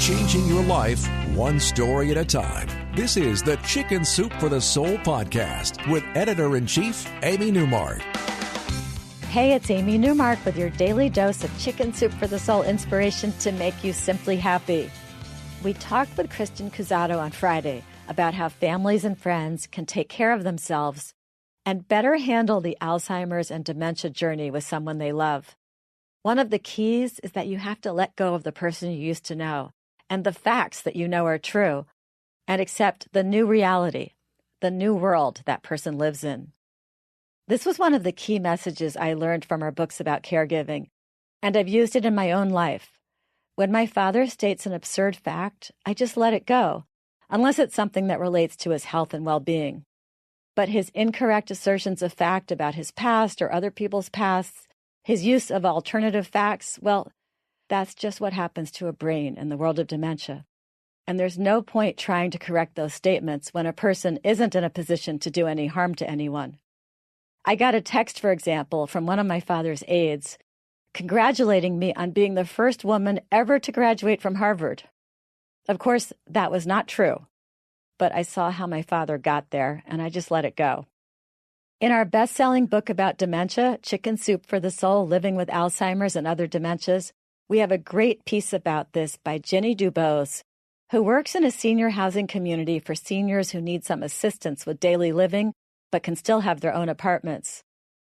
changing your life one story at a time. This is the Chicken Soup for the Soul podcast with Editor-in-Chief Amy Newmark. Hey, it's Amy Newmark with your daily dose of Chicken Soup for the Soul inspiration to make you simply happy. We talked with Kristen Cusato on Friday about how families and friends can take care of themselves and better handle the Alzheimer's and dementia journey with someone they love. One of the keys is that you have to let go of the person you used to know and the facts that you know are true and accept the new reality, the new world that person lives in. This was one of the key messages I learned from our books about caregiving, and I've used it in my own life. When my father states an absurd fact, I just let it go, unless it's something that relates to his health and well-being. But his incorrect assertions of fact about his past or other people's pasts, his use of alternative facts, well, that's just what happens to a brain in the world of dementia. And there's no point trying to correct those statements when a person isn't in a position to do any harm to anyone. I got a text, for example, from one of my father's aides congratulating me on being the first woman ever to graduate from Harvard. Of course, that was not true, but I saw how my father got there, and I just let it go. In our best-selling book about dementia, Chicken Soup for the Soul, Living with Alzheimer's and Other Dementias, we have a great piece about this by Ginny Dubose, who works in a senior housing community for seniors who need some assistance with daily living but can still have their own apartments.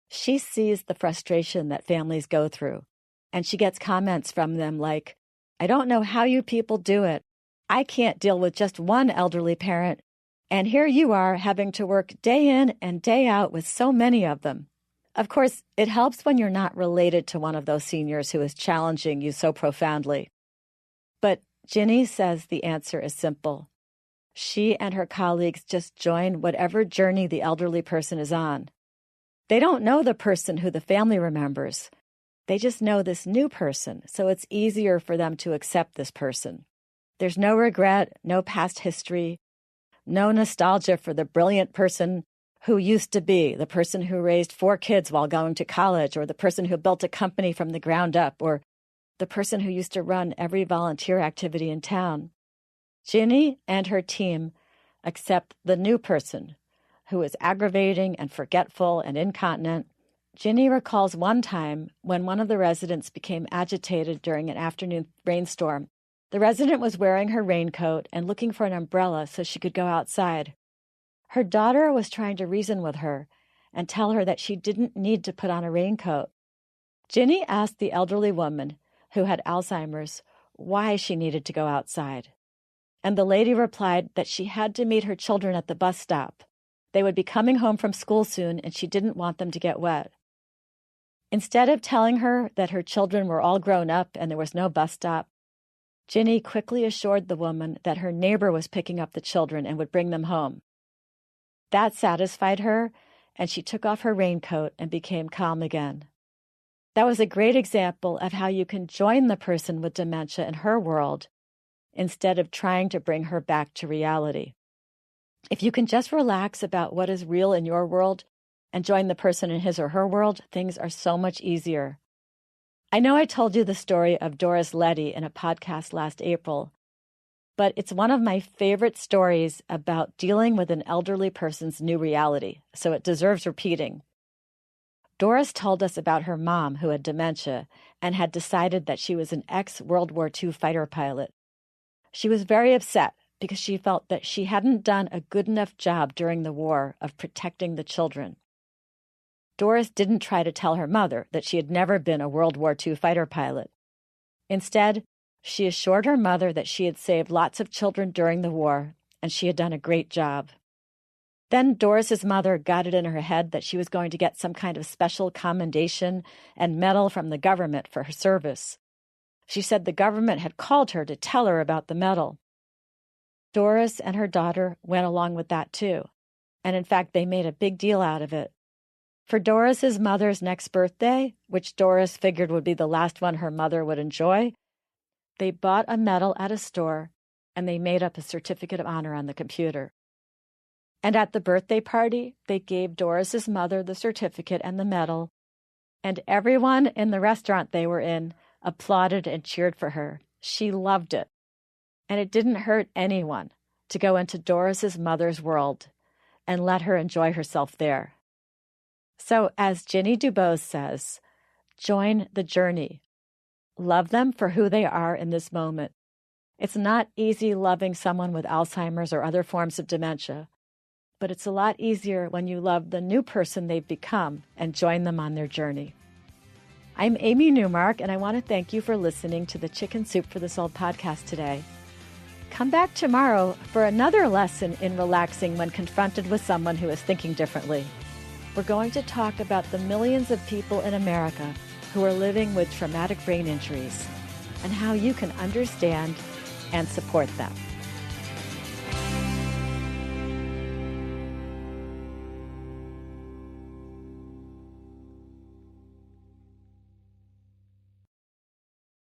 She sees the frustration that families go through, and she gets comments from them like, "I don't know how you people do it. I can't deal with just one elderly parent, and here you are having to work day in and day out with so many of them." Of course, it helps when you're not related to one of those seniors who is challenging you so profoundly. But Ginny says the answer is simple. She and her colleagues just join whatever journey the elderly person is on. They don't know the person who the family remembers. They just know this new person, so it's easier for them to accept this person. There's no regret, no past history, no nostalgia for the brilliant person who used to be, the person who raised 4 kids while going to college, or the person who built a company from the ground up, or the person who used to run every volunteer activity in town. Ginny and her team accept the new person who is aggravating and forgetful and incontinent. Ginny recalls one time when one of the residents became agitated during an afternoon rainstorm. The resident was wearing her raincoat and looking for an umbrella so she could go outside. Her daughter was trying to reason with her and tell her that she didn't need to put on a raincoat. Ginny asked the elderly woman, who had Alzheimer's, why she needed to go outside. And the lady replied that she had to meet her children at the bus stop. They would be coming home from school soon, and she didn't want them to get wet. Instead of telling her that her children were all grown up and there was no bus stop, Ginny quickly assured the woman that her neighbor was picking up the children and would bring them home. That satisfied her, and she took off her raincoat and became calm again. That was a great example of how you can join the person with dementia in her world instead of trying to bring her back to reality. If you can just relax about what is real in your world and join the person in his or her world, things are so much easier. I know I told you the story of Doris Letty in a podcast last April, but it's one of my favorite stories about dealing with an elderly person's new reality, so it deserves repeating. Doris told us about her mom who had dementia and had decided that she was an ex-World War II fighter pilot. She was very upset because she felt that she hadn't done a good enough job during the war of protecting the children. Doris didn't try to tell her mother that she had never been a World War II fighter pilot. Instead, she assured her mother that she had saved lots of children during the war and she had done a great job. Then Doris's mother got it in her head that she was going to get some kind of special commendation and medal from the government for her service. She said the government had called her to tell her about the medal. Doris and her daughter went along with that too, and in fact they made a big deal out of it. For Doris's mother's next birthday, which Doris figured would be the last one her mother would enjoy, they bought a medal at a store and they made up a certificate of honor on the computer. And at the birthday party, they gave Doris's mother the certificate and the medal, and everyone in the restaurant they were in applauded and cheered for her. She loved it. And it didn't hurt anyone to go into Doris's mother's world and let her enjoy herself there. So, as Ginny Dubose says, join the journey. Love them for who they are in this moment. It's not easy loving someone with Alzheimer's or other forms of dementia, but it's a lot easier when you love the new person they've become and join them on their journey. I'm Amy Newmark, and I want to thank you for listening to the Chicken Soup for the Soul podcast today. Come back tomorrow for another lesson in relaxing when confronted with someone who is thinking differently. We're going to talk about the millions of people in America who are living with traumatic brain injuries and how you can understand and support them.